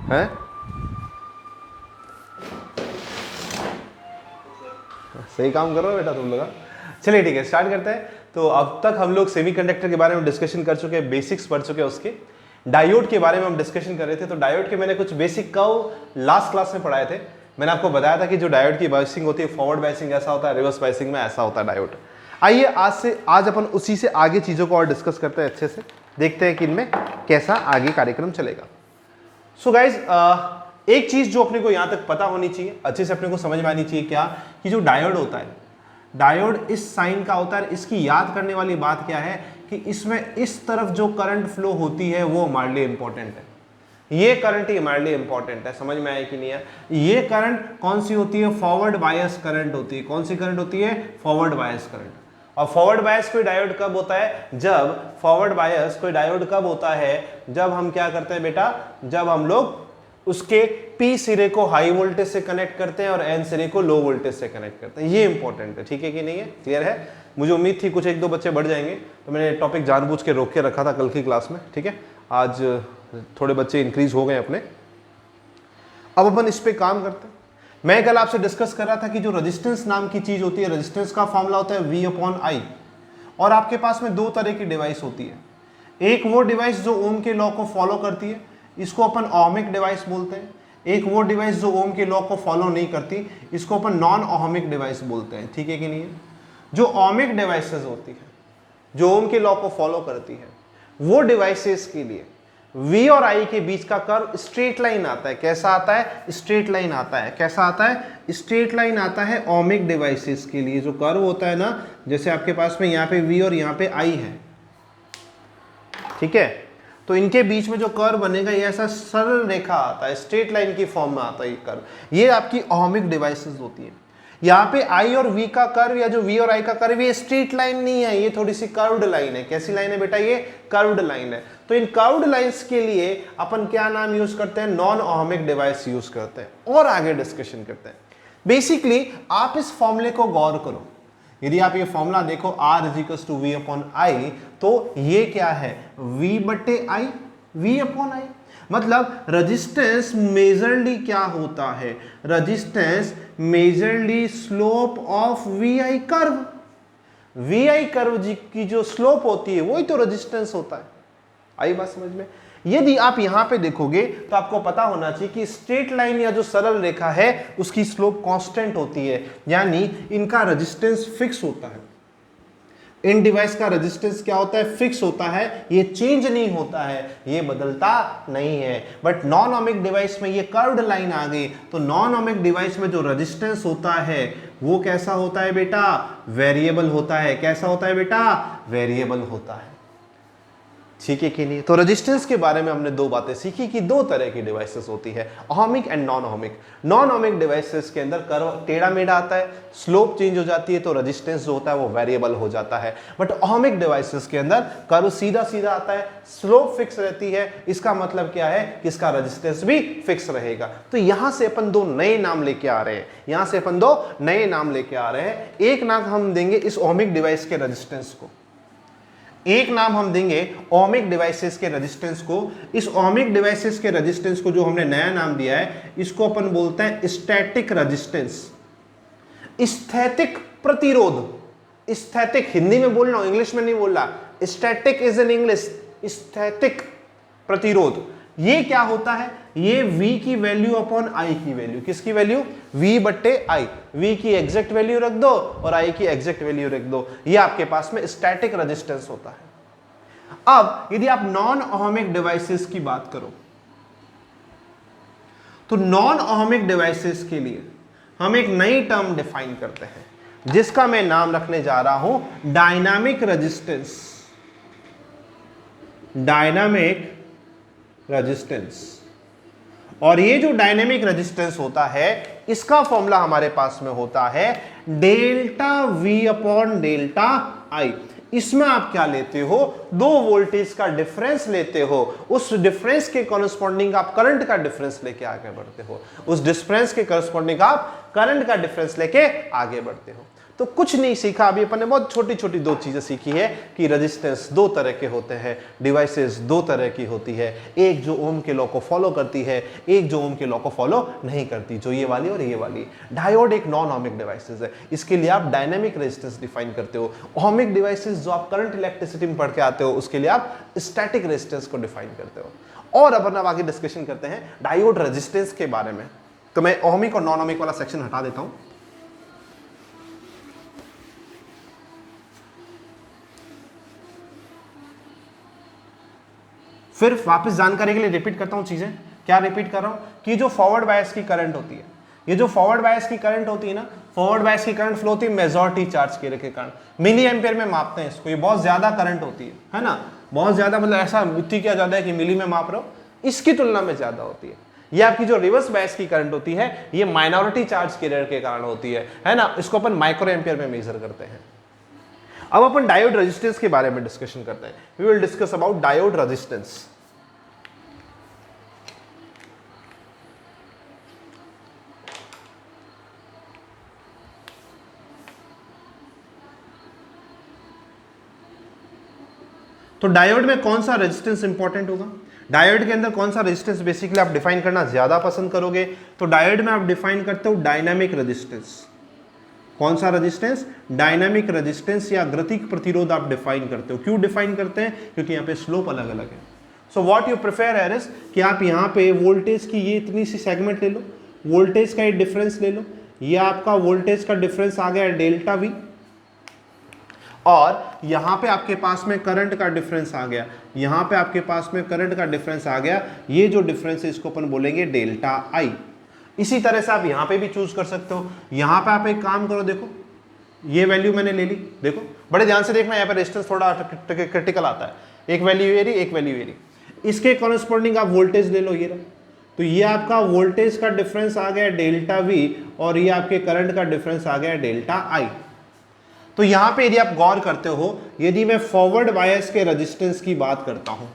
हैं? सही काम कर रहे हो बेटा तुम लोग। चलिए ठीक है, स्टार्ट करते हैं। तो अब तक हम लोग सेमीकंडक्टर के बारे में डिस्कशन कर चुके हैं, बेसिक्स पढ़ चुके हैं उसके। डायोड के बारे में हम डिस्कशन कर रहे थे। तो डायोड के मैंने कुछ बेसिक कर्व लास्ट क्लास में पढ़ाए थे। मैंने आपको बताया था कि जो डायोड की बायसिंग होती है, फॉरवर्ड बायसिंग ऐसा होता है, रिवर्स बायसिंग में ऐसा होता है डायोड। आइए आज अपन उसी से आगे चीज़ों को और डिस्कस करते हैं, अच्छे से देखते हैं कि इनमें कैसा आगे कार्यक्रम चलेगा। सो गाइज, एक चीज़ जो अपने को यहाँ तक पता होनी चाहिए, अच्छे से अपने को समझ में आनी चाहिए, क्या कि जो डायोड होता है, डायोड इस साइन का होता है। इसकी याद करने वाली बात क्या है कि इसमें इस तरफ जो करंट फ्लो होती है वो हमारे लिए इंपॉर्टेंट है। ये करंट ही हमारे लिए इंपॉर्टेंट है। समझ में आया कि नहीं है? ये करंट कौन सी होती है? फॉरवर्ड बायस करंट होती है। कौन सी करंट होती है? Forward bias current. और फॉरवर्ड बायस कोई डायोड कब होता है? जब फॉरवर्ड बायस कोई डायोड कब होता है? जब हम क्या करते हैं बेटा? जब हम लोग उसके P सिरे को हाई वोल्टेज से कनेक्ट करते हैं और N सिरे को लो वोल्टेज से कनेक्ट करते हैं। ये इंपॉर्टेंट है, ठीक है कि नहीं है? क्लियर है? मुझे उम्मीद थी कुछ एक दो बच्चे बढ़ जाएंगे, तो मैंने टॉपिक जानबूझ के रोक के रखा था कल की क्लास में, ठीक है। आज थोड़े बच्चे इंक्रीज हो गए अपने। अब अपन इस पे काम करते हैं। मैं कल आपसे डिस्कस कर रहा था कि जो रेजिस्टेंस नाम की चीज होती है, रेजिस्टेंस का फॉर्मूला होता है V/I। और आपके पास में दो तरह की डिवाइस होती है। एक वो डिवाइस जो ओम के लॉ को फॉलो करती है, इसको अपन ओहमिक डिवाइस बोलते हैं। एक वो डिवाइस जो ओम के लॉ को फॉलो नहीं करती, इसको अपन नॉन ओहमिक डिवाइस बोलते हैं, ठीक है कि नहीं है? जो ओहमिक डिवाइसेस होती है, जो ओम के लॉ को फॉलो करती है, वो डिवाइसेस के लिए V और I के बीच का कर्व स्ट्रेट लाइन आता है। कैसा आता है? स्ट्रेट लाइन आता है। कैसा आता है? स्ट्रेट लाइन आता है ओहमिक डिवाइसेस के लिए। जो कर्व होता है ना, जैसे आपके पास में यहाँ पे V और यहाँ पे I है, ठीक है, तो इनके बीच में जो कर्व बनेगा ये ऐसा सरल रेखा आता है, स्ट्रेट लाइन की फॉर्म में आता है ये कर्व। ये आपकी ओहमिक डिवाइसेस होती है। यहाँ पे I और V का कर्व, या जो V और I का कर्व, ये स्ट्रेट लाइन नहीं है, ये थोड़ी सी कर्व्ड लाइन है। कैसी लाइन है बेटा? ये कर्व्ड लाइन है। तो इन कर्व्ड लाइंस के लिए अपन क्या नाम यूज करते हैं? नॉन ओहमिक डिवाइस यूज करते हैं। और आगे डिस्कशन करते हैं। बेसिकली आप इस फॉर्मूले को गौर करो। यदि आप ये फॉर्मूला देखो R = V/I, तो ये क्या है? V/I, V/I। मतलब रेजिस्टेंस मेजरली क्या होता है? Resistance majorly slope of VI curve. VI curve की जो स्लोप होती है वही तो रेजिस्टेंस होता है। आई बात समझ में? यदि आप यहां पे देखोगे तो आपको पता होना चाहिए कि स्ट्रेट लाइन या जो सरल रेखा है उसकी स्लोप कांस्टेंट होती है, यानी इनका रेजिस्टेंस फिक्स होता है। इन डिवाइस का रेजिस्टेंस क्या होता है? फिक्स होता है, ये चेंज नहीं होता है, ये बदलता नहीं है। बट नॉन ओहमिक डिवाइस में ये कर्व्ड लाइन आ गई, तो नॉन ओहमिक डिवाइस में जो रेजिस्टेंस होता है वो कैसा होता है बेटा? वेरिएबल होता है। कैसा होता है बेटा? वेरिएबल होता है, ठीक है कि नहीं? तो रेजिस्टेंस के बारे में हमने दो बातें सीखी कि दो तरह की डिवाइसेस होती है, ohmic and non ohmic. Non ohmic devices के अंदर कर्व टेढ़ा मेढ़ा आता है, स्लोप चेंज हो जाती है, तो रेजिस्टेंस जो होता है वो वेरिएबल हो जाता है। बट ओहमिक डिवाइसेस के अंदर कर्व सीधा सीधा आता है, स्लोप फिक्स रहती है। इसका मतलब क्या है कि इसका रेजिस्टेंस भी फिक्स रहेगा। तो यहां से अपन दो नए नाम लेके आ रहे हैं, यहां से अपन दो नए नाम लेके आ रहे हैं। एक नाम हम देंगे इस ओहमिक डिवाइस के रेजिस्टेंस को, एक नाम हम देंगे ओहमिक डिवाइसेस के रेजिस्टेंस को। इस ओहमिक डिवाइसेस के रेजिस्टेंस को जो हमने नया नाम दिया है, इसको अपन बोलते हैं स्टैटिक रेजिस्टेंस, स्थैतिक प्रतिरोध। स्थैतिक हिंदी में बोल रहा हूं, इंग्लिश में नहीं बोल रहा। स्टैटिक इज इन इंग्लिश, स्थैतिक प्रतिरोध। ये क्या होता है? ये V की वैल्यू अपॉन I की वैल्यू। किसकी वैल्यू? V/I। V की एग्जैक्ट वैल्यू रख दो और I की एग्जैक्ट वैल्यू रख दो, ये आपके पास में स्टैटिक रेजिस्टेंस होता है। अब यदि आप नॉन ओहमिक डिवाइसेस की बात करो, तो नॉन ओहमिक डिवाइसेस के लिए हम एक नई टर्म डिफाइन करते हैं, जिसका मैं नाम रखने जा रहा हूं डायनामिक रेजिस्टेंस। Dynamic resistance. और ये जो डायनेमिक रेजिस्टेंस होता है, इसका फॉर्मूला हमारे पास में होता है डेल्टा V/ΔI। इसमें आप क्या लेते हो? दो वोल्टेज का डिफरेंस लेते हो, उस डिफरेंस के कॉरेस्पॉन्डिंग आप करंट का डिफरेंस लेके आगे बढ़ते हो, उस डिफरेंस के कॉरेस्पॉन्डिंग आप करंट का डिफरेंस लेके आगे बढ़ते हो। तो कुछ नहीं सीखा अभी अपन ने, बहुत छोटी छोटी दो चीजें सीखी है कि रेजिस्टेंस दो तरह के होते हैं, डिवाइसेस दो तरह की होती है, एक जो ओम के लॉ को फॉलो करती है, एक जो ओम के लॉ को फॉलो नहीं करती, जो ये वाली और ये वाली। डायोड एक नॉन ओमिक डिवाइसेस है, इसके लिए आप डायनेमिक रेजिस्टेंस डिफाइन करते हो। ओमिक डिवाइसेस जो आप करंट इलेक्ट्रिसिटी में पढ़ के आते हो, उसके लिए आप स्टैटिक रेजिस्टेंस को डिफाइन करते हो। और अब आगे डिस्कशन करते हैं डायोड रेजिस्टेंस के बारे में। तो मैं ओमिक और नॉन ओमिक वाला सेक्शन हटा देता हूं। फिर वापस जानकारी के लिए रिपीट करता हूं चीजें। क्या रिपीट कर रहा हूं कि जो फॉरवर्ड बायस की करंट होती है, ये जो फॉरवर्ड बायस की करंट होती है ना, फॉरवर्ड बायस की करंट फ्लो होती है मेजॉरिटी चार्ज के कारण, मिली एम्पियर में मापते हैं इसको। ये बहुत ज्यादा करंट होती है ना, बहुत ज्यादा, मतलब ऐसा इतनी क्या ज्यादा है कि मिली में माप रहे हो, इसकी तुलना में ज्यादा होती है। ये आपकी जो रिवर्स बायस की करंट होती है, ये माइनॉरिटी चार्ज कैरियर के कारण होती है ना, इसको अपन माइक्रो एम्पियर में मेजर करते हैं। अब अपन डायोड रेजिस्टेंस के बारे में डिस्कशन करते हैं। We will discuss about diode resistance. तो डायोड में कौन सा रेजिस्टेंस इंपॉर्टेंट होगा, डायोड के अंदर कौन सा रेजिस्टेंस बेसिकली आप डिफाइन करना ज्यादा पसंद करोगे? तो डायोड में आप डिफाइन करते हो डायनामिक रेजिस्टेंस। कौन सा रेजिस्टेंस? डायनामिक रेजिस्टेंस या गतिक प्रतिरोध आप डिफाइन करते हो। क्यों डिफाइन करते हैं? क्योंकि यहाँ पे स्लोप अलग अलग है। सो व्हाट यू प्रेफर है इज कि आप यहाँ पे वोल्टेज की ये इतनी सी सेगमेंट ले लो, वोल्टेज का ये डिफरेंस ले लो, ये आपका वोल्टेज का डिफरेंस आ गया डेल्टा वी, और यहां पे आपके पास में करंट का डिफरेंस आ गया, यहां पे आपके पास में करंट का डिफरेंस आ गया, ये जो डिफरेंस है इसको अपन बोलेंगे डेल्टा आई। इसी तरह से आप यहां पे भी चूज कर सकते हो। यहां पे आप एक काम करो, देखो ये वैल्यू मैंने ले ली, देखो बड़े ध्यान से देखना, यहाँ पे रेजिस्टेंस थोड़ा क्रिटिकल आता है, एक वैल्यू ये रही, एक वैल्यू ये रही, इसके कॉरेस्पॉन्डिंग आप वोल्टेज ले लो, ये रहा। तो ये आपका वोल्टेज का डिफरेंस आ गया डेल्टा वी, और ये आपके करंट का डिफरेंस आ गया डेल्टा आई। तो यहां पे यदि आप गौर करते हो, यदि मैं फॉरवर्ड बायस के रेजिस्टेंस की बात करता हूं,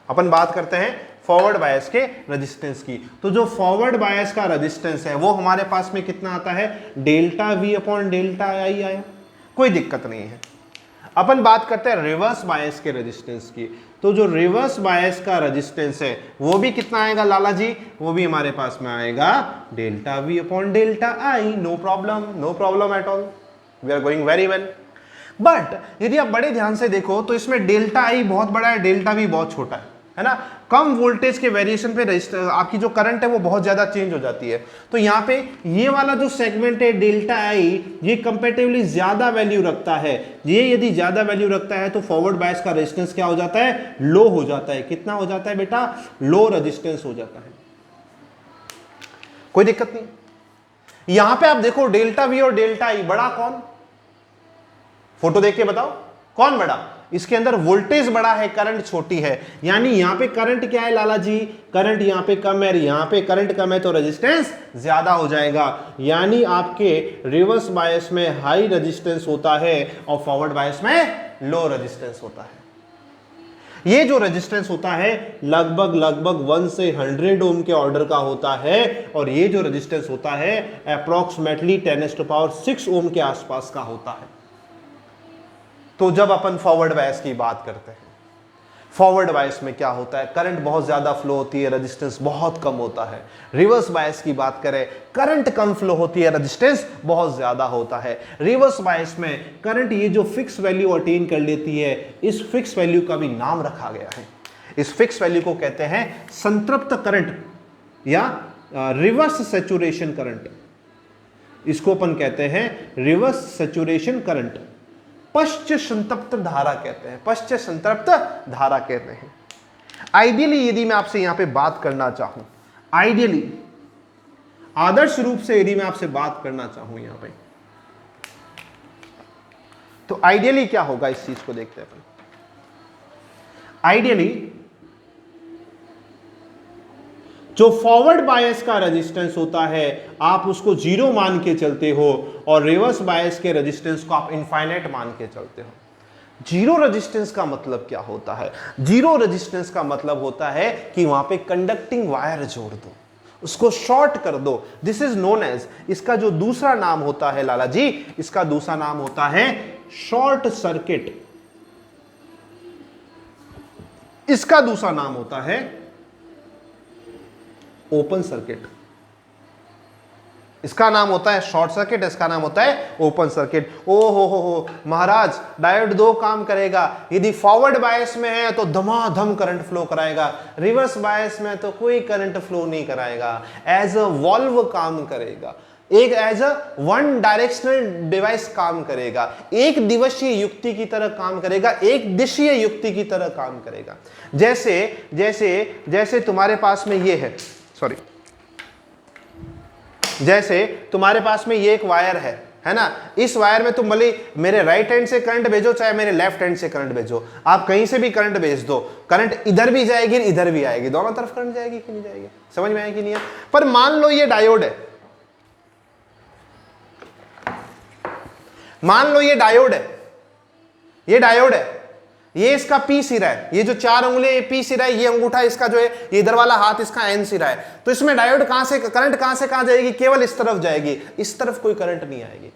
अपन बात करते हैं फॉरवर्ड बायस के रेजिस्टेंस की, तो जो फॉरवर्ड बायस का रेजिस्टेंस है वो हमारे पास में कितना आता है? डेल्टा वी अपॉन डेल्टा आई आया, कोई दिक्कत नहीं है। अपन बात करते हैं रिवर्स बायस के रेजिस्टेंस की, तो जो रिवर्स बायस का रेजिस्टेंस है वो भी कितना आएगा लाला जी? वो भी हमारे पास में आएगा delta V upon delta I. No problem, no problem at all, we are going very well. But यदि आप बड़े ध्यान से देखो तो इसमें डेल्टा आई बहुत बड़ा है, डेल्टा वी बहुत छोटा है ना। कम वोल्टेज के वेरिएशन पे आपकी जो करंट है वो बहुत ज्यादा चेंज हो जाती है। तो यहाँ पे ये वाला जो सेगमेंट है डेल्टा आई, ये कंपैरेटिवली ज्यादा वैल्यू रखता है। ये यदि ज्यादा वैल्यू रखता है तो फॉरवर्ड बायस का रेजिस्टेंस क्या हो जाता है? लो हो जाता है। कितना हो जाता है बेटा? लो रेजिस्टेंस हो जाता है, कोई दिक्कत नहीं। यहां पे आप देखो डेल्टा वी और डेल्टा आई, बड़ा कौन? फोटो देख के बताओ कौन बड़ा? इसके अंदर वोल्टेज बड़ा है, करंट छोटी है। यानी यहां पे करंट क्या है लाला जी? करंट यहां पे कम है, यहां पे करंट कम है तो रेजिस्टेंस ज्यादा हो जाएगा। यानी आपके रिवर्स बायस में हाई रेजिस्टेंस होता है और फॉरवर्ड बायस में लो रेजिस्टेंस होता है। ये जो रेजिस्टेंस होता है लगभग 1 से 100 ओम के ऑर्डर का होता है, और ये जो रेजिस्टेंस होता है अप्रोक्सीमेटली 10⁶ ओम के आसपास का होता है। तो जब अपन फॉरवर्ड बायस की बात करते हैं, फॉरवर्ड बायस में क्या होता है? करंट बहुत ज्यादा फ्लो होती है, रेजिस्टेंस बहुत कम होता है। रिवर्स बायस की बात करें, करंट कम फ्लो होती है, रेजिस्टेंस बहुत ज्यादा होता है। रिवर्स बायस में करंट ये जो फिक्स वैल्यू अटेन कर लेती है, इस फिक्स वैल्यू का भी नाम रखा गया है। इस फिक्स वैल्यू को कहते हैं संतृप्त करंट या रिवर्स सैचुरेशन करंट। इसको अपन कहते हैं रिवर्स सैचुरेशन करंट, पश्च संतृप्त धारा कहते हैं, पश्च संतृप्त धारा कहते हैं। आइडियली यदि मैं आपसे यहां पे बात करना चाहूं, आइडियली आदर्श रूप से यदि मैं आपसे बात करना चाहूं यहां पे, तो आइडियली क्या होगा? इस चीज को देखते हैं अपन। आइडियली जो फॉरवर्ड बायस का रेजिस्टेंस होता है आप उसको 0 मान के चलते हो, और रिवर्स बायस के रेजिस्टेंस को आप इनफाइनाइट मान के चलते हो। जीरो रेजिस्टेंस का मतलब क्या होता है? जीरो रेजिस्टेंस का मतलब होता है कि वहां पे कंडक्टिंग वायर जोड़ दो, उसको शॉर्ट कर दो। दिस इज नोन एज, इसका जो दूसरा नाम होता है लाला जी, इसका दूसरा नाम होता है शॉर्ट सर्किट। इसका दूसरा नाम होता है ओपन सर्किट। इसका नाम होता है शॉर्ट सर्किट, इसका नाम होता है ओपन सर्किट। ओ हो महाराज, डायोड दो काम करेगा। यदि फॉरवर्ड बायस में है तो धमाधम करंट फ्लो कराएगा, रिवर्स बायस में तो कोई करंट फ्लो नहीं कराएगा। एज अ वॉल्व काम करेगा, एक as a one directional device काम करेगा, एक दिवसीय युक्ति की तरह काम करेगा, एक दिशीय युक्ति की तरह काम करेगा। जैसे जैसे जैसे तुम्हारे पास में ये है, सॉरी, जैसे तुम्हारे पास में ये एक वायर है ना, इस वायर में तुम भले मेरे राइट हैंड से करंट भेजो चाहे मेरे लेफ्ट हैंड से करंट भेजो, आप कहीं से भी करंट भेज दो, करंट इधर भी जाएगी इधर भी आएगी, दोनों तरफ करंट जाएगी कि नहीं जाएगी? समझ में आएगी नहीं है? पर मान लो ये डायोड है, मान लो ये डायोड है, ये डायोड है, ये इसका पी सिरा है, ये जो 4 उंगली ये पी सिरा है, ये अंगूठा इसका जो है, ये इधर वाला हाथ इसका एन सिरा है। तो इसमें डायोड कहां से, करंट कहां से कहां जाएगी? केवल इस तरफ जाएगी, इस तरफ कोई करंट नहीं आएगी।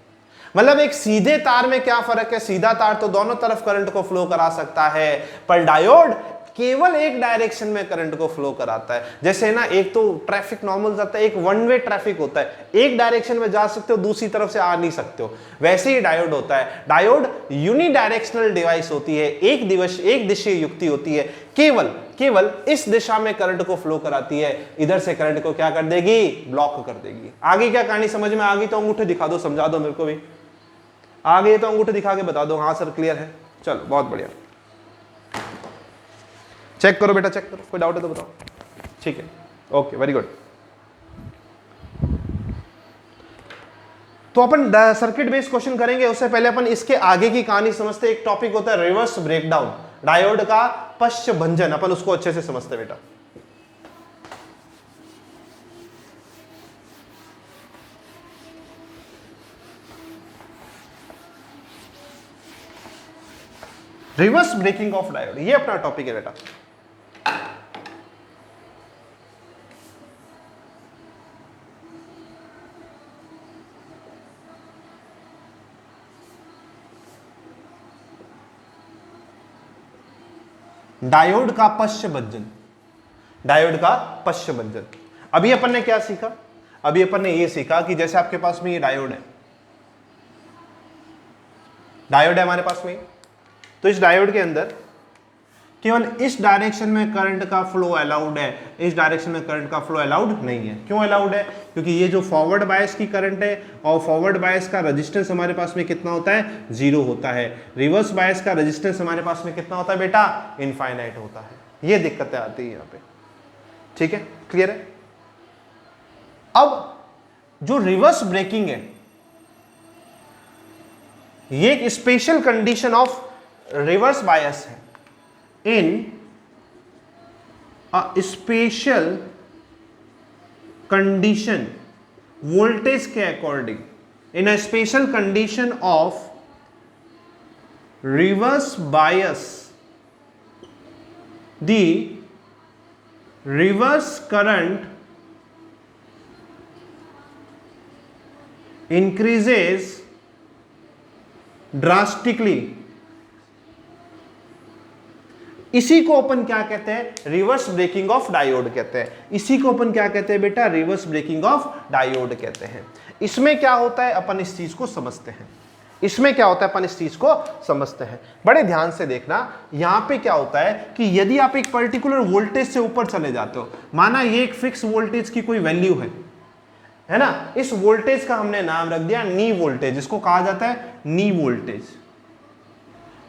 मतलब एक सीधे तार में क्या फर्क है? सीधा तार तो दोनों तरफ करंट को फ्लो करा सकता है, पर डायोड केवल एक डायरेक्शन में करंट को फ्लो कराता है। जैसे ना, एक तो ट्रैफिक नॉर्मल जाता है, एक वन वे ट्रैफिक होता है, एक डायरेक्शन में जा सकते हो, दूसरी तरफ से आ नहीं सकते हो। वैसे ही डायोड होता है। डायोड यूनिडायरेक्शनल डिवाइस होती है, एक दिशीय युक्ति होती है, केवल इस दिशा में करंट को फ्लो कराती है, इधर से करंट को क्या कर देगी? ब्लॉक कर देगी। आगे क्या कहानी समझ में आ गई तो अंगूठे दिखा दो, समझा दो मेरे को भी। आगे तो अंगूठे दिखा के बता दो, हाँ सर क्लियर है, चलो बहुत बढ़िया। चेक करो बेटा, चेक करो, कोई डाउट है तो बताओ। ठीक है, ओके, वेरी गुड। तो अपन सर्किट बेस्ड क्वेश्चन करेंगे, उससे पहले अपन इसके आगे की कहानी समझते। एक टॉपिक होता है रिवर्स ब्रेकडाउन, डायोड का पश्च भंजन, अपन उसको अच्छे से समझते बेटा। रिवर्स ब्रेकिंग ऑफ डायोड, ये अपना टॉपिक है बेटा। डायोड का पश्च भंजन, डायोड का पश्च भंजन। अभी अपन ने क्या सीखा? अभी अपन ने ये सीखा कि जैसे आपके पास में ये डायोड है, डायोड है हमारे पास में, तो इस डायोड के अंदर केवल इस डायरेक्शन में करंट का फ्लो अलाउड है, इस डायरेक्शन में करंट का फ्लो अलाउड नहीं है। क्यों अलाउड है? क्योंकि ये जो फॉरवर्ड बायस की करंट है, और फॉरवर्ड बायस का रेजिस्टेंस हमारे पास में कितना होता है? 0 होता है। रिवर्स बायस का रेजिस्टेंस हमारे पास में कितना होता है बेटा? इनफाइनाइट होता है। ये दिक्कतें आती है यहाँ पे, ठीक है, क्लियर है? अब जो रिवर्स ब्रेकिंग है, ये एक special condition of reverse bias है। In a special condition, voltage के according, in a special condition of reverse bias, the reverse current increases drastically। इसी को अपन क्या कहते हैं? रिवर्स ब्रेकिंग ऑफ डायोड कहते हैं। इसी को अपन क्या कहते हैं बेटा? रिवर्स ब्रेकिंग ऑफ डायोड कहते हैं। इसमें क्या होता है अपन इस चीज को समझते हैं। इसमें क्या होता है अपन इस चीज को समझते हैं। बड़े ध्यान से देखना, यहां पे क्या होता है कि यदि आप एक पर्टिकुलर वोल्टेज से ऊपर चले जाते हो, माना ये एक फिक्स वोल्टेज की कोई वैल्यू है ना, इस वोल्टेज का हमने नाम रख दिया नी वोल्टेज। इसको कहा जाता है नी वोल्टेज,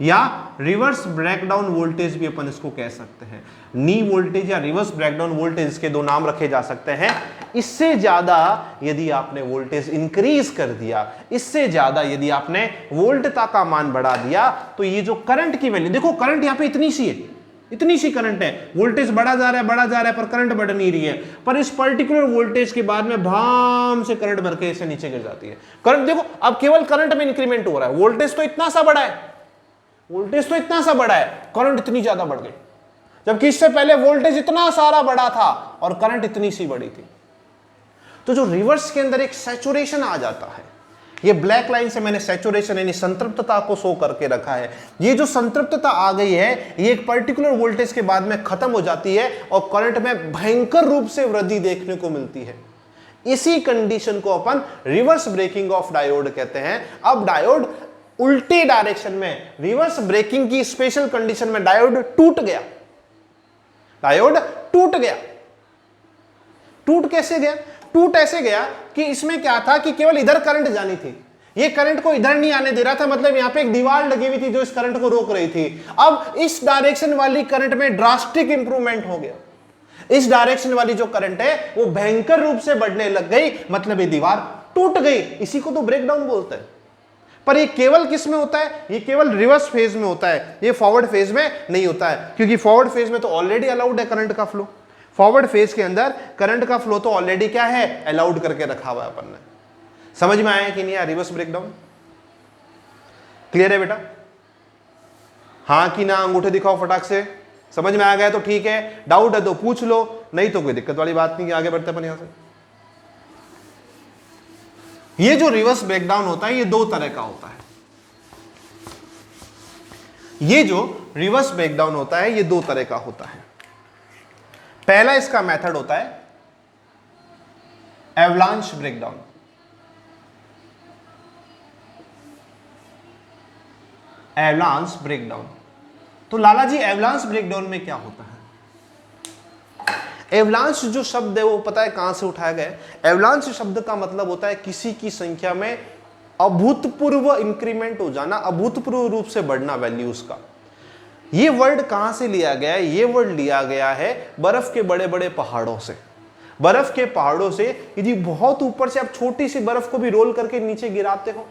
या रिवर्स ब्रेकडाउन वोल्टेज भी अपन इसको कह सकते हैं। नी वोल्टेज या रिवर्स ब्रेकडाउन वोल्टेज, इसके दो नाम रखे जा सकते हैं। इससे ज्यादा यदि आपने वोल्टेज इंक्रीज कर दिया, इससे ज्यादा यदि आपने वोल्टता का मान बढ़ा दिया, तो ये जो करंट की वैल्यू, देखो करंट यहां पे इतनी सी है, इतनी सी करंट है, वोल्टेज बढ़ा जा रहा है पर करंट बढ़ नहीं रही है। पर इस पर्टिकुलर वोल्टेज के बाद में भाम से करंट भर के इसे नीचे गिर जाती है। करंट देखो, अब केवल करंट में इंक्रीमेंट हो रहा है, वोल्टेज तो इतना सा बड़ा है, वोल्टेज तो इतना सा बड़ा है, करंट इतनी ज्यादा बढ़ गई। जबकि इससे पहले वोल्टेज इतना सारा बड़ा था और करंट इतनी सी बड़ी थी। तो जो रिवर्स के अंदर एक सैचुरेशन आ जाता है, ये ब्लैक लाइन से मैंने सैचुरेशन यानी संतृप्तता को शो करके रखा है। ये जो संतृप्तता आ गई है ये एक पर्टिकुलर वोल्टेज के बाद में खत्म हो जाती है और करंट में भयंकर रूप से वृद्धि देखने को मिलती है। इसी कंडीशन को अपन रिवर्स ब्रेकिंग ऑफ डायोड कहते हैं। अब डायोड उल्टी डायरेक्शन में, रिवर्स ब्रेकिंग की स्पेशल कंडीशन में डायोड टूट गया। डायोड टूट गया। टूट कैसे गया? टूट ऐसे गया कि इसमें क्या था कि केवल इधर करंट जानी थी, ये करंट को इधर नहीं आने दे रहा था, मतलब यहां पे एक दीवार लगी हुई थी जो इस करंट को रोक रही थी। अब इस डायरेक्शन वाली करंट में ड्रास्टिक इंप्रूवमेंट हो गया। इस डायरेक्शन वाली जो करंट है वो भयंकर रूप से बढ़ने लग गई, मतलब ये दीवार टूट गई। इसी को तो ब्रेकडाउन बोलते हैं। पर ये केवल किस में होता है? ये केवल रिवर्स फेज में होता है, ये फॉरवर्ड फेज में नहीं होता है, क्योंकि फॉरवर्ड फेज में तो ऑलरेडी अलाउड है करंट का फ्लो। फॉरवर्ड फेज के अंदर करंट का फ्लो तो ऑलरेडी क्या है? अलाउड करके रखा हुआ है अपन ने। समझ में आया कि नहीं आया रिवर्स ब्रेकडाउन? क्लियर है बेटा? हाँ कि ना? अंगूठे दिखाओ फटाक से। समझ में आ गया तो ठीक है, डाउट है तो पूछ लो, नहीं तो कोई दिक्कत वाली बात नहीं, आगे बढ़ते अपन यहां से। ये जो रिवर्स ब्रेकडाउन होता है ये दो तरह का होता है। ये जो रिवर्स ब्रेकडाउन होता है ये दो तरह का होता है। पहला इसका मेथड होता है एवलांच ब्रेकडाउन। Avalanche breakdown. तो लाला जी एवलांच ब्रेकडाउन में क्या होता है? एवलांच जो शब्द है वो पता है कहां से उठाया गया है? एवलांच शब्द का मतलब होता है किसी की संख्या में अभूतपूर्व इंक्रीमेंट हो जाना, अभूतपूर्व रूप से बढ़ना वैल्यूज का। ये वर्ड कहां से लिया गया है? ये वर्ड लिया गया है बर्फ के बड़े बड़े पहाड़ों से। बर्फ के पहाड़ों से यदि बहुत ऊपर से आप छोटी सी बर्फ को भी रोल करके नीचे गिराते हो,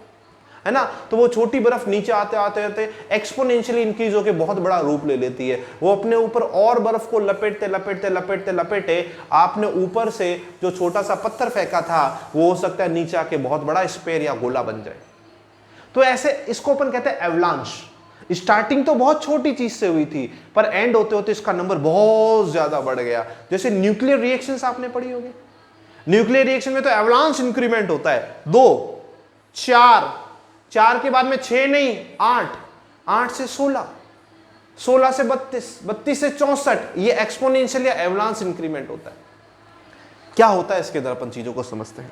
है ना, तो वो छोटी बर्फ नीचे आते आते आते एक्सपोनेंशियली इंक्रीज होकर बहुत बड़ा रूप ले लेती है। वो अपने ऊपर और बर्फ को लपेटते लपेटते लपेटते लपेटे आपने ऊपर से जो छोटा सा पत्थर फेंका था वो हो सकता है नीचे आके बहुत बड़ा स्पेयर या गोला बन जाए। तो ऐसे इसको अपन कहते हैं एवलांच। स्टार्टिंग तो बहुत छोटी चीज से हुई थी पर एंड होते होते इसका नंबर बहुत ज्यादा बढ़ गया। जैसे न्यूक्लियर रिएक्शंस आपने पढ़ी होगी। न्यूक्लियर रिएक्शन में तो एवलांच इंक्रीमेंट होता है। 2, 4, 4 के बाद में 6 नहीं 8, 8 से 16, 16 से 32, 32 से 64, ये एक्सपोनेंशियल या एवलांच इंक्रीमेंट होता है। क्या होता है इसके अंदर अपन चीजों को समझते हैं।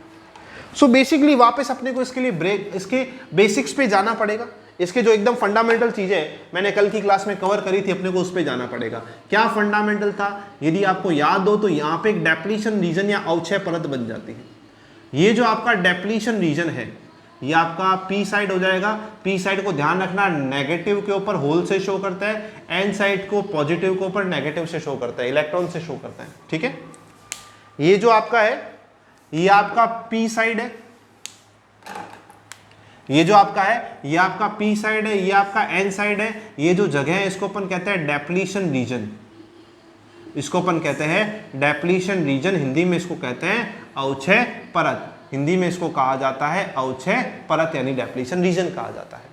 सो बेसिकली वापस अपने को इसके लिए इसके बेसिक्स पे जाना पड़ेगा। इसके जो एकदम फंडामेंटल चीजें मैंने कल की क्लास में कवर करी थी अपने को उस पे जाना पड़ेगा। क्या फंडामेंटल था? यदि आपको याद हो तो यहाँ पे एक डेप्लीशन रीजन या अवक्षय परत बन जाती है। ये जो आपका डेप्लीशन रीजन है ये आपका पी साइड हो जाएगा। पी साइड को ध्यान रखना नेगेटिव के ऊपर होल से शो करता है, एन साइड को पॉजिटिव के ऊपर नेगेटिव से शो करता है, इलेक्ट्रॉन से शो करता है। ठीक है, ये जो आपका है ये आपका पी साइड है, ये जो आपका है ये आपका पी साइड है, ये आपका एन साइड है। ये जो जगह है इसको अपन कहते हैं डेप्लीशन रीजन। इसको अपन कहते हैं डेप्लीशन रीजन, हिंदी में इसको कहते हैं अवक्षय परत। हिंदी में इसको कहा जाता है अवक्षय परत यानी डेप्लीशन रीजन कहा जाता है।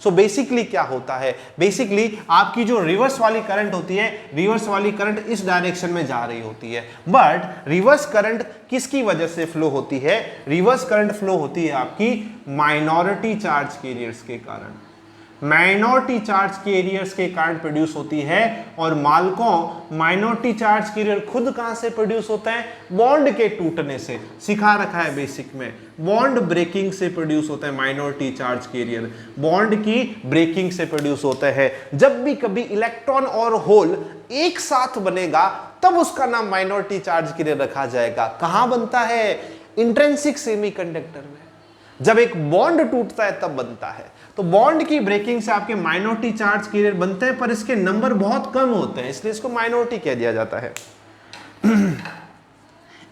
सो बेसिकली क्या होता है? बेसिकली आपकी जो रिवर्स वाली करंट होती है, रिवर्स वाली करंट इस डायरेक्शन में जा रही होती है। बट रिवर्स करंट किसकी वजह से फ्लो होती है? रिवर्स करंट फ्लो होती है आपकी माइनॉरिटी चार्ज कैरियर्स के कारण। माइनॉरिटी चार्ज कैरियर्स के कारण प्रोड्यूस होती है। और मालकों माइनॉरिटी चार्ज कैरियर खुद कहां से प्रोड्यूस होता है? बॉन्ड के टूटने से। सिखा रखा है बेसिक में, बॉन्ड ब्रेकिंग से प्रोड्यूस होता है माइनॉरिटी चार्ज कैरियर। बॉन्ड की ब्रेकिंग से प्रोड्यूस होता है। जब भी कभी इलेक्ट्रॉन और होल एक साथ बनेगा तब उसका नाम माइनॉरिटी चार्ज कैरियर रखा जाएगा। कहां बनता है? इंट्रिंसिक सेमीकंडक्टर में। जब एक बॉन्ड टूटता है तब बनता है। तो बॉन्ड की ब्रेकिंग से आपके माइनॉरिटी चार्ज कैरियर बनते हैं पर इसके नंबर बहुत कम होते हैं, इसलिए इसको माइनॉरिटी कह दिया जाता है।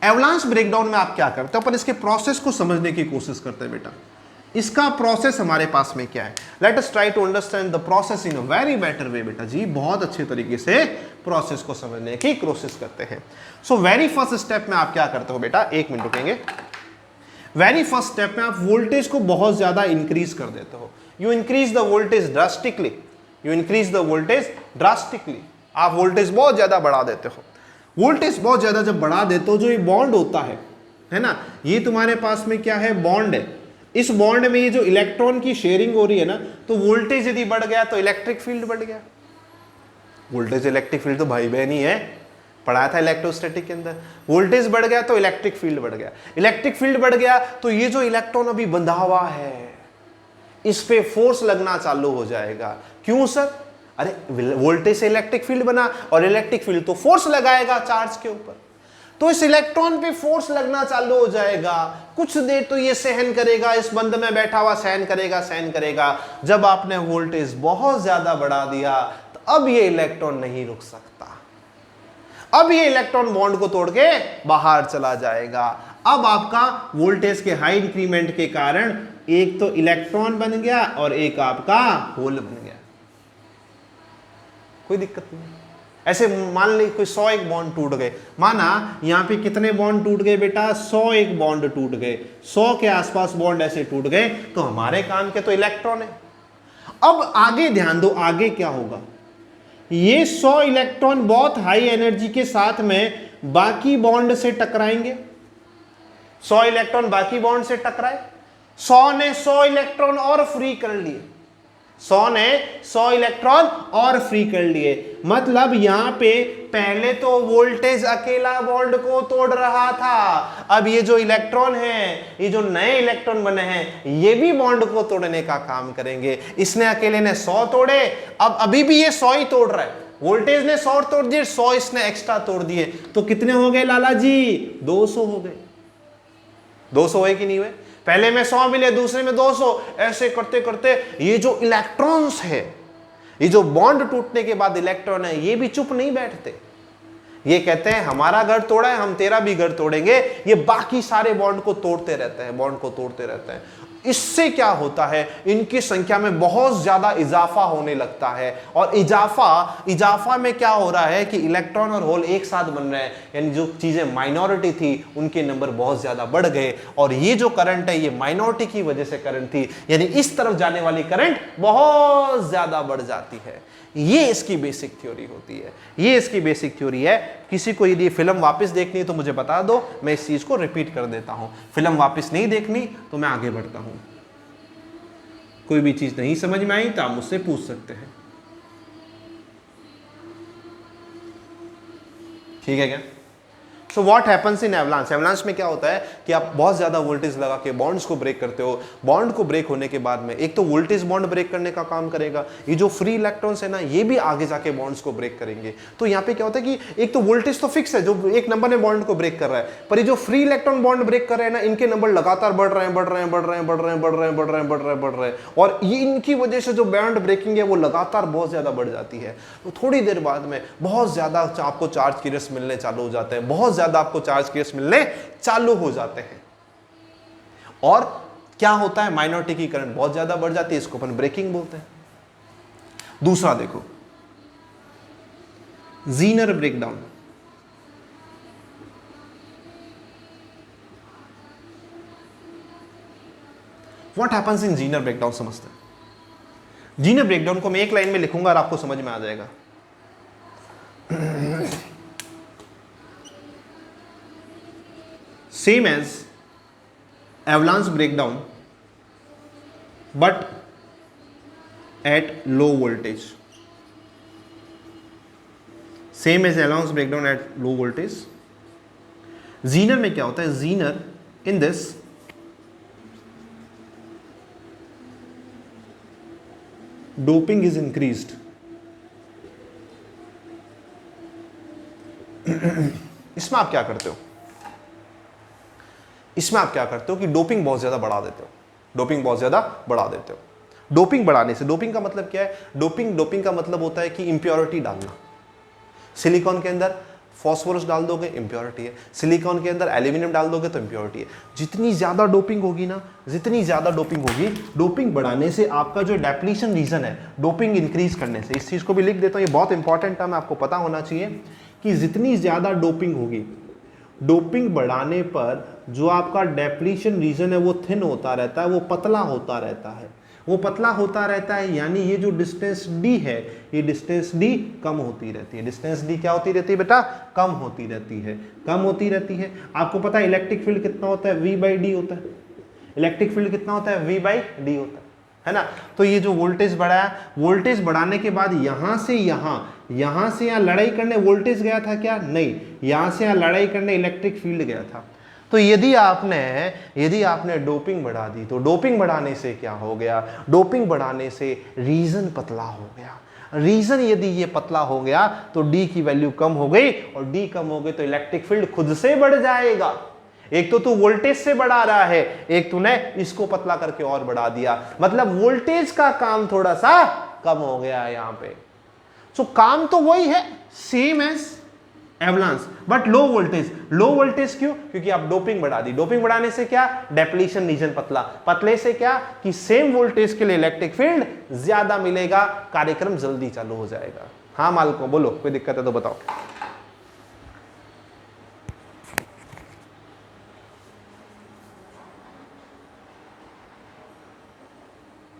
एवलांच ब्रेकडाउन में आप क्या करते हो? अपन इसके प्रोसेस को समझने की कोशिश करते हैं बेटा। इसका प्रोसेस हमारे पास में क्या है? Let us try to understand the process in a very better way बेटा जी। बहुत अच्छे तरीके से प्रोसेस को समझने की कोशिश करते हैं। सो वेरी फर्स्ट स्टेप में आप क्या करते हो बेटा? 1 मिनट रुकेंगे। वेरी फर्स्ट स्टेप में आप वोल्टेज को बहुत ज्यादा इंक्रीज कर देते हो। You increase the voltage drastically. You increase the voltage drastically. आप वोल्टेज बहुत ज्यादा बढ़ा देते हो। वोल्टेज बहुत ज्यादा जब बढ़ा देते हो, जो ये बॉन्ड होता है है ना, ये तुम्हारे पास में क्या है, बॉन्ड है। इस बॉन्ड में ये जो इलेक्ट्रॉन की शेयरिंग हो रही है ना, तो वोल्टेज यदि बढ़ गया तो इलेक्ट्रिक फील्ड बढ़ गया। वोल्टेज इलेक्ट्रिक फील्ड तो भाई बहन ही है, पढ़ाया था इलेक्ट्रोस्टैटिक के अंदर। वोल्टेज बढ़ गया तो इलेक्ट्रिक फील्ड बढ़ गया, इलेक्ट्रिक फील्ड बढ़ गया तो ये जो इलेक्ट्रॉन अभी बंधा हुआ है इस पे फोर्स लगना चालू हो जाएगा। क्यों सर? अरे वोल्टेज से इलेक्ट्रिक फील्ड बना और इलेक्ट्रिक फील्ड तो फोर्स लगाएगा चार्ज के ऊपर, तो इस इलेक्ट्रॉन पे फोर्स लगना चालू हो जाएगा। कुछ देर तो ये सहन करेगा, इस बंद में बैठा हुआ सहन करेगा सहन करेगा। जब आपने वोल्टेज बहुत ज्यादा बढ़ा दिया तो अब ये इलेक्ट्रॉन नहीं रुक सकता, अब ये इलेक्ट्रॉन बॉन्ड को तोड़ के बाहर चला जाएगा। अब आपका वोल्टेज के हाई इंक्रीमेंट के कारण एक तो इलेक्ट्रॉन बन गया और एक आपका होल बन गया, कोई दिक्कत नहीं। ऐसे मान ली कोई 101 बॉन्ड टूट गए, माना यहां पे कितने बॉन्ड टूट गए बेटा, 101 बॉन्ड टूट गए, 100 के आसपास बॉन्ड ऐसे टूट गए, तो हमारे काम के तो इलेक्ट्रॉन है। अब आगे ध्यान दो, आगे क्या होगा, ये 100 इलेक्ट्रॉन बहुत हाई एनर्जी के साथ में बाकी बॉन्ड से टकराएंगे। 100 इलेक्ट्रॉन बाकी बॉन्ड से टकराए, 100 ने 100 इलेक्ट्रॉन और फ्री कर लिए, 100 ने 100 इलेक्ट्रॉन और फ्री कर लिए। मतलब यहां पे पहले तो वोल्टेज अकेला बॉन्ड को तोड़ रहा था, अब ये जो इलेक्ट्रॉन है, ये जो नए इलेक्ट्रॉन बने हैं, ये भी बॉन्ड को तोड़ने का काम करेंगे। इसने अकेले ने 100 तोड़े, अब अभी भी ये 100 ही तोड़ रहा है। वोल्टेज ने 100 तोड़ दिए, 100 इसने एक्स्ट्रा तोड़ दिए, तो कितने हो गए लाला जी, 200 हो गए। 200 है कि नहीं हुए? पहले में 100 मिले, दूसरे में 200, ऐसे करते करते ये जो इलेक्ट्रॉन्स है, ये जो बॉन्ड टूटने के बाद इलेक्ट्रॉन है, ये भी चुप नहीं बैठते। ये कहते हैं हमारा घर तोड़ा है, हम तेरा भी घर तोड़ेंगे। ये बाकी सारे बॉन्ड को तोड़ते रहते हैं, बॉन्ड को तोड़ते रहते हैं। इससे क्या होता है, इनकी संख्या में बहुत ज्यादा इजाफा होने लगता है। और इजाफा में क्या हो रहा है कि इलेक्ट्रॉन और होल एक साथ बन रहे हैं, यानी जो चीजें माइनॉरिटी थी उनके नंबर बहुत ज्यादा बढ़ गए। और ये जो करंट है, ये माइनॉरिटी की वजह से करंट थी, यानी इस तरफ जाने वाली करंट बहुत ज्यादा बढ़ जाती है। ये इसकी बेसिक थ्योरी होती है, ये इसकी बेसिक थ्योरी है। किसी को यदि फिल्म वापस देखनी है तो मुझे बता दो, मैं इस चीज को रिपीट कर देता हूं। फिल्म वापस नहीं देखनी तो मैं आगे बढ़ता हूं। कोई भी चीज नहीं समझ में आई तो आप मुझसे पूछ सकते हैं, ठीक है क्या? So what happens in avalanche? Avalanche में क्या होता है कि आप बहुत ज्यादा वोल्टेज लगा के बॉन्ड्स को ब्रेक करते हो। बॉन्ड को ब्रेक होने के बाद में एक तो वोल्टेज बॉन्ड ब्रेक करने का काम करेगा, ये जो फ्री इलेक्ट्रॉन्स है ना, ये भी आगे जाके बॉन्ड्स को ब्रेक करेंगे। तो यहाँ पे क्या होता है कि एक तो वोल्टेज तो फिक्स है, जो एक नंबर ने बॉन्ड को ब्रेक कर रहा है, पर ये जो फ्री इलेक्ट्रॉन बॉन्ड ब्रेक कर रहे हैं ना, इनके नंबर लगातार बढ़ रहे हैं, बढ़ रहे हैं, बढ़ रहे हैं, बढ़ रहे हैं, बढ़ रहे हैं, बढ़ रहे हैं, बढ़ रहे हैं, बढ़ रहे हैं। और ये इनकी वजह से जो बॉन्ड ब्रेकिंग है वो लगातार बहुत ज्यादा बढ़ जाती है। तो थोड़ी देर बाद में बहुत ज्यादा आपको चार्ज की रेस मिलने चालू हो जाते हैं, बहुत ज्यादा आपको चार्ज की रेस मिलने चालू हो जाते हैं। और क्या होता है, माइनॉरिटी की करंट बहुत ज्यादा बढ़ जाती है, इसको अपन ब्रेकिंग बोलते हैं। दूसरा देखो, Zener breakdown. What happens in Zener breakdown समझते हैं। जीनर ब्रेकडाउन को मैं एक लाइन में लिखूंगा और आपको समझ में आ जाएगा। Same as avalanche breakdown but at low voltage. Same as avalanche breakdown at low voltage. Zener में क्या होता है, Zener in this doping is increased. इसमें आप क्या करते हो, इसमें आप क्या करते हो कि डोपिंग बहुत ज्यादा बढ़ा देते हो, डोपिंग बहुत ज्यादा बढ़ा देते हो। डोपिंग बढ़ाने से, डोपिंग का मतलब क्या है, डोपिंग का मतलब होता है कि इंप्योरिटी डालना। सिलिकॉन के अंदर फॉस्फोरस डाल दोगे, इंप्योरिटी है। सिलिकॉन के अंदर एल्यूमिनियम डाल दोगे तो इंप्योरिटी है। जितनी ज्यादा डोपिंग होगी ना, जितनी ज्यादा डोपिंग होगी, डोपिंग बढ़ाने से आपका जो डेप्लीशन रीजन है, डोपिंग इंक्रीज करने से, इस चीज को भी लिख देता हूं, ये बहुत इंपॉर्टेंट टर्म आपको पता होना चाहिए कि जितनी ज्यादा डोपिंग होगी, डोपिंग बढ़ाने पर जो आपका डेप्लीशन रीजन है वो थिन होता रहता है, वो पतला होता रहता है। वो पतला होता रहता है, यानी ये जो डिस्टेंस d है, ये डिस्टेंस d कम होती रहती है। डिस्टेंस d क्या होती रहती है बेटा? कम होती रहती है, कम होती रहती है। आपको पता है इलेक्ट्रिक फील्ड कितना होता है? v/d होता है। इलेक्ट्रिक फील्ड कितना होता है? v/d होता है ना। तो ये जो वोल्टेज बढ़ाया, वोल्टेज बढ़ाने के बाद यहां से यहां लड़ाई करने वोल्टेज गया था क्या? नहीं, यहां से यहां लड़ाई करने इलेक्ट्रिक फील्ड गया था। तो यदि आपने डोपिंग बढ़ा दी, तो डोपिंग बढ़ाने से क्या हो गया? डोपिंग बढ़ाने से रीजन पतला हो गया। रीजन यदि ये पतला हो गया तो डी की वैल्यू कम हो गई, और डी कम हो गई तो इलेक्ट्रिक फील्ड खुद से बढ़ जाएगा। एक तो तू वोल्टेज से बढ़ा रहा है, एक तूने इसको पतला करके और बढ़ा दिया, मतलब वोल्टेज का काम थोड़ा सा कम हो गया यहां पे। सो काम तो वही है, same as avalanche, but low voltage. Low voltage क्यों? क्योंकि आप डोपिंग बढ़ा दी। डोपिंग बढ़ाने से क्या? डेप्लीशन रीजन पतला, पतले से क्या कि सेम वोल्टेज के लिए इलेक्ट्रिक फील्ड ज्यादा मिलेगा, कार्यक्रम जल्दी चालू हो जाएगा। हाँ मालिक बोलो, कोई दिक्कत है तो बताओ।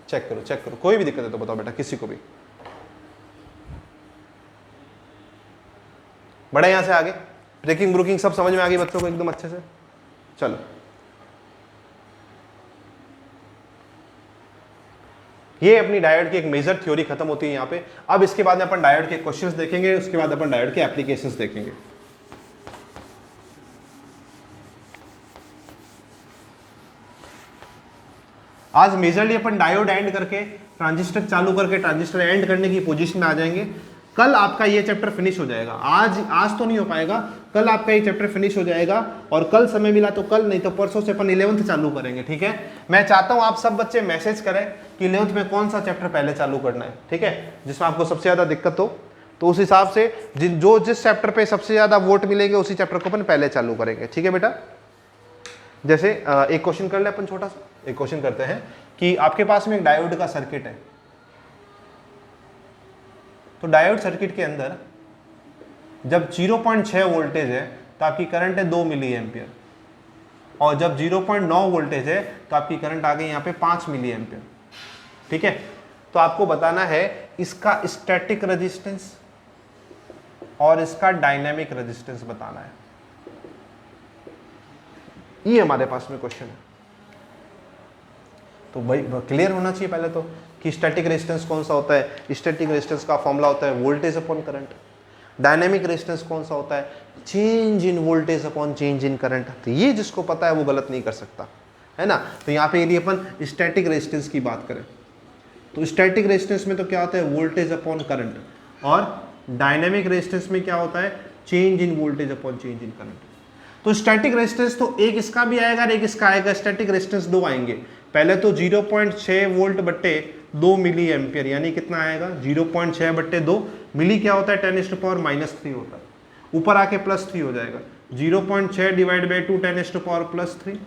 चेक करो, कोई भी दिक्कत है तो बताओ बेटा, किसी को भी। बढ़े यहां से आगे, ब्रेकिंग ब्रूकिंग सब समझ में आ गई बच्चों को एकदम अच्छे से? चलो, ये अपनी डायोड की एक मेजर थ्योरी खत्म होती है यहां पे। अब इसके बाद में अपन डायोड के क्वेश्चंस देखेंगे, उसके बाद अपन डायोड के एप्लीकेशंस देखेंगे। आज मेजरली अपन डायोड एंड करके ट्रांजिस्टर चालू करके ट्रांजिस्टर एंड करने की पोजीशन में आ जाएंगे। कल आपका ये चैप्टर फिनिश हो जाएगा। आज तो नहीं हो पाएगा, कल आपका ये चैप्टर फिनिश हो जाएगा, और कल समय मिला तो कल, नहीं तो परसों से अपन 11th चालू करेंगे। ठीक है, मैं चाहता हूं आप सब बच्चे मैसेज करें कि 11th में कौन सा चैप्टर पहले चालू करना है, ठीक है, जिसमें आपको सबसे ज्यादा दिक्कत हो। तो उस हिसाब से जिस चैप्टर पे सबसे ज्यादा वोट मिलेंगे उसी चैप्टर को अपन पहले चालू करेंगे। ठीक है बेटा, जैसे एक क्वेश्चन कर ले अपन, छोटा सा एक क्वेश्चन करते हैं कि आपके पास में एक डायोड का सर्किट है। तो डायोड सर्किट के अंदर जब 0.6 वोल्टेज है तो आपकी करंट है 2 मिली एम्पियर, और जब 0.9 वोल्टेज है तो आपकी करंट आ गई यहाँ पे 5 मिली एम्पियर। ठीक है, तो आपको बताना है इसका स्टैटिक रेजिस्टेंस और इसका डायनेमिक रेजिस्टेंस बताना है। ये हमारे पास में क्वेश्चन है। तो भाई क्लियर होना चाहिए पहले तो कि स्टैटिक रेजिस्टेंस कौन सा होता है। स्टैटिक रेजिस्टेंस का फॉर्मूला होता है voltage upon current. Dynamic resistance कौन सा होता है? Change in voltage upon change in current. तो ये जिसको पता है वो गलत नहीं कर सकता, है ना। तो यहाँ पे यदि अपन स्टैटिक रेजिस्टेंस की बात करें तो स्टैटिक रेजिस्टेंस में तो क्या होता है? Voltage upon current. और डायनेमिक रेजिस्टेंस में क्या होता है? Change in voltage upon change in current. तो स्टैटिक रेजिस्टेंस तो एक इसका भी आएगा और एक इसका आएगा। स्टैटिक रेजिस्टेंस दो आएंगे। पहले तो 0.6 वोल्ट बट्टे 2 मिली एम्पियर, यानी कितना आएगा? 0.6 बट्टे 2 मिली क्या होता है? 10⁻³ होता है। ऊपर आके +3 हो जाएगा। 0.6 डिवाइड बाई 2 10⁻+3,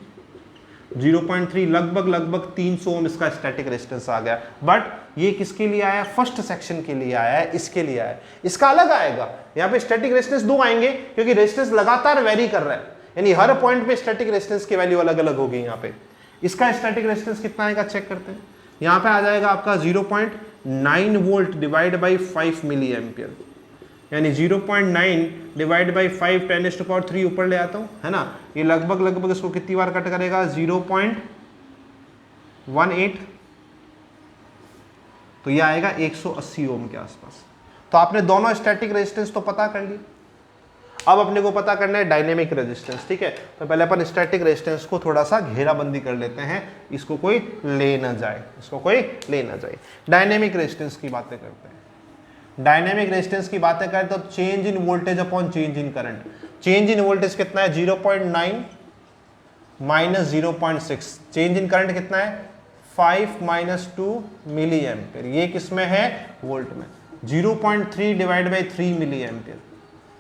0.3 लगभग 300 ओम इसका स्टैटिक रेजिस्टेंस आ गया। बट ये किसके लिए आया? फर्स्ट सेक्शन के लिए आया है, इसके लिए आया है। इसका अलग आएगा। यहाँ पे स्टैटिक रेजिस्टेंस दो आएंगे क्योंकि रेजिस्टेंस लगातार वेरी कर रहा है, यानी हर पॉइंट पे स्टैटिक रेजिस्टेंस की वैल्यू अलग अलग होगी। यहाँ पे इसका स्टैटिक रेजिस्टेंस कितना आएगा चेक करते हैं। यहाँ पे आ जाएगा आपका 0.9 volt divide by 5 milli ampere, यानी 0.9 डिवाइड बाई 5 10⁻³ ऊपर ले आता हूँ, है ना। ये लगभग इसको कितनी बार कट करेगा? 0.18, तो ये आएगा 180 ओम के आसपास। तो आपने दोनों स्टैटिक रेजिस्टेंस तो पता कर ली। अब अपने को पता करना है डायनेमिक रेजिस्टेंस। ठीक है, तो पहले अपन स्टैटिक रेजिस्टेंस को थोड़ा सा घेराबंदी कर लेते हैं, इसको कोई ले ना जाए, डायनेमिक रेजिस्टेंस की बातें करते हैं। डायनेमिक रेजिस्टेंस की बातें करें तो change in voltage upon change in current. Change in voltage कितना है? 0.9 माइनस 0.6। चेंज इन करंट कितना है? 5 - 2 मिली एम्पियर। ये किसमें है? वोल्ट में। 0.3 divide by 3 milli ampere,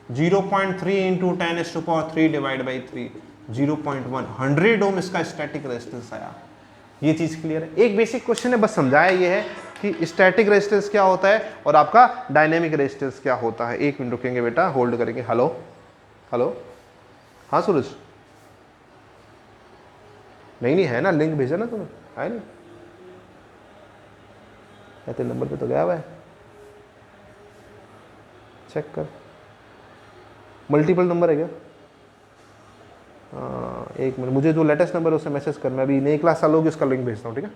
0.3 into 10⁻³ divide by 3, 0.1, 100 ohm इसका स्टैटिक रेजिस्टेंस आया। ये चीज क्लियर है। एक बेसिक क्वेश्चन है, बस समझाया ये है कि स्टैटिक रेजिस्टेंस क्या होता है और आपका डायनेमिक रेजिस्टेंस क्या होता है। एक मिनट रुकेंगे बेटा, होल्ड करेंगे। हेलो हेलो, हाँ सूरज, नहीं है ना, लिंक भेजा ना तुम्हें, है नहीं? तेरे नंबर पे तो गया हुआ है, चेक कर, मल्टीपल नंबर है क्या? हाँ, एक मिनट, मुझे जो लेटेस्ट नंबर है उससे मैसेज कर, मैं अभी नई क्लास चालू होगी उसका लिंक भेजता हूँ, ठीक है?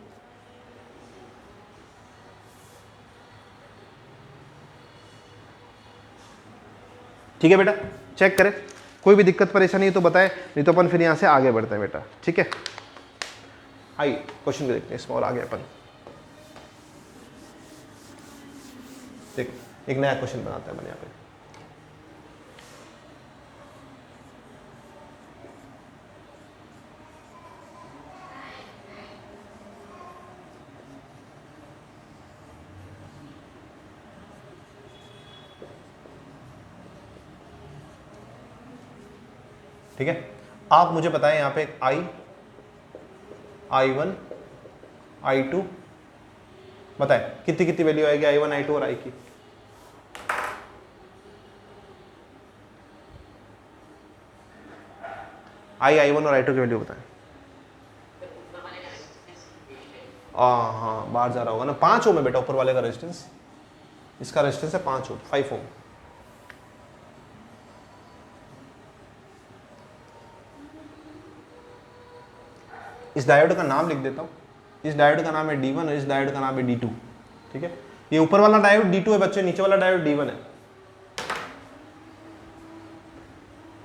ठीक है बेटा, चेक करें, कोई भी दिक्कत परेशानी है तो बताएं, नहीं तो अपन फिर यहाँ से आगे बढ़ते हैं बेटा, ठीक है? आइए क्वेश्चन को देखते हैं इसमें और आगे अपन देख एक नया क्वेश्चन बनाते हैं अपन यहाँ पे। ठीक है, आप मुझे बताएं यहाँ पे I1 I2 बताएं कितनी कितनी वैल्यू आएगी I1 I2 और I की? I1 और I2 की वैल्यू बताएं। हाँ बाहर जा रहा होगा ना, 5 ओम है बेटा ऊपर वाले का रेजिस्टेंस, इसका रेजिस्टेंस है 5 ओम, 5 ओम। इस डायोड का नाम लिख देता हूँ, इस डायोड का नाम है D1 और इस डायोड का नाम है D2, ठीक है? ये ऊपर वाला डायोड D2 है बच्चे, नीचे वाला डायोड D1 है।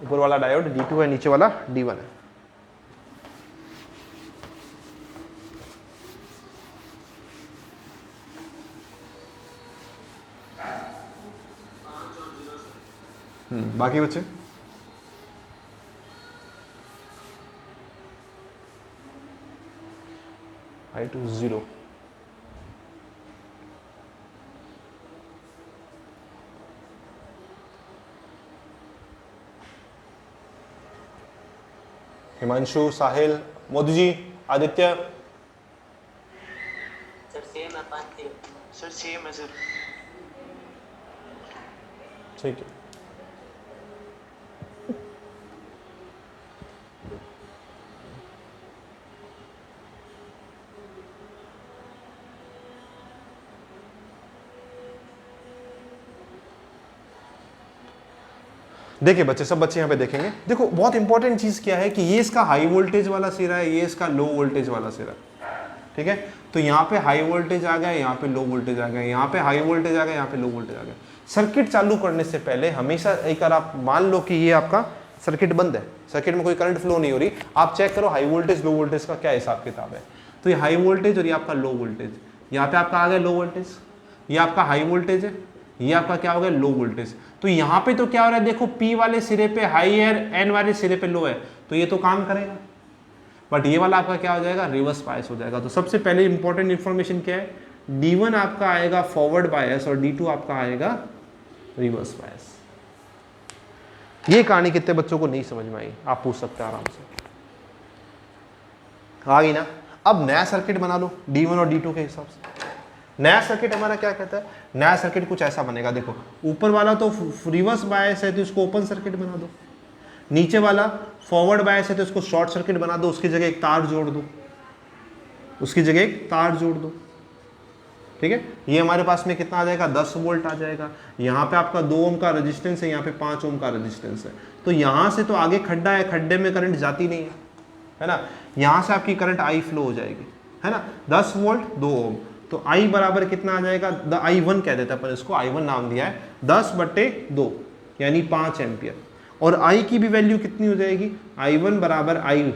ऊपर वाला डायोड D2 है, नीचे वाला D1 है। बाकी बच्चे I2 0, हिमांशु, साहिल, मोदी जी, आदित्य। सर सेम है 5 सर, सेम है सर। ठीक है, देखिए बच्चे, सब बच्चे यहाँ पे देखेंगे। देखो बहुत इंपॉर्टेंट चीज़ क्या है कि ये इसका हाई वोल्टेज वाला सिरा है, ये इसका लो वोल्टेज वाला सिरा, ठीक है? तो यहाँ पे हाई वोल्टेज आ गया, यहाँ पे लो वोल्टेज आ गया, यहाँ पे हाई वोल्टेज आ गया, यहाँ पे लो वोल्टेज आ गया। सर्किट चालू करने से पहले हमेशा एक बार आप मान लो कि ये आपका सर्किट बंद है, सर्किट में कोई करंट फ्लो नहीं हो रही, आप चेक करो हाई वोल्टेज लो वोल्टेज का क्या हिसाब किताब है। तो ये हाई वोल्टेज और ये आपका लो वोल्टेज, यहाँ पे आपका आ गया लो वोल्टेज, ये आपका हाई वोल्टेज है, ये आपका क्या हो गया लो वोल्टेज। तो यहाँ पे तो क्या हो रहा है, देखो P वाले सिरे पे हाई है, N वाले सिरे पे लो है, तो ये तो काम करेगा, बट ये वाला आपका क्या हो जाएगा, रिवर्स बायस हो जाएगा। तो सबसे पहले इंपॉर्टेंट इंफॉर्मेशन क्या है, D1 आपका आएगा फॉरवर्ड बायस और D2 आपका आएगा रिवर्स बायस। ये कहानी कितने बच्चों को नहीं समझ में आई, आप पूछ सकते हैं आराम से, आ गई ना? अब नया सर्किट बना लो D1 और D2 के हिसाब से। नया सर्किट हमारा क्या कहता है, नया सर्किट कुछ ऐसा बनेगा, देखो ऊपर वाला तो रिवर्स बायस है तो इसको ओपन सर्किट बना दो, नीचे वाला फॉरवर्ड बायस है तो इसको शॉर्ट सर्किट बना दो, उसकी जगह एक तार जोड़ दो, उसकी जगह एक तार जोड़ दो, ठीक है? ये हमारे पास में कितना आ जाएगा, 10 वोल्ट आ जाएगा। यहाँ पे आपका 2 ओम का रेजिस्टेंस है, यहाँ पे 5 ओम का रेजिस्टेंस है, तो यहाँ से तो आगे खड्डा है, खड्डे में करंट जाती नहीं है ना? यहाँ से आपकी करंट आई फ्लो हो जाएगी, है ना? 10 वोल्ट 2 ओम, तो I बराबर कितना आ जाएगा, I1 कह देता है पर इसको I1 नाम दिया है, 10/2 यानी 5 एम्पियर। और I की भी वैल्यू कितनी हो जाएगी, I1 बराबर I,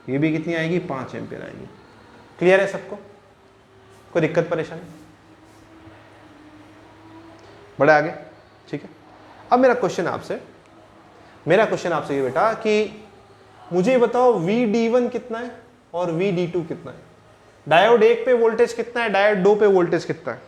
ये भी कितनी आएगी, 5 एम्पियर आएगी। क्लियर है सबको, कोई दिक्कत परेशानी? बढ़े आगे, ठीक है? अब मेरा क्वेश्चन आपसे ये बेटा कि मुझे बताओ VD1 कितना है और VD2 कितना है, डायोड 1 पे वोल्टेज कितना है, डायोड 2 पे वोल्टेज कितना है?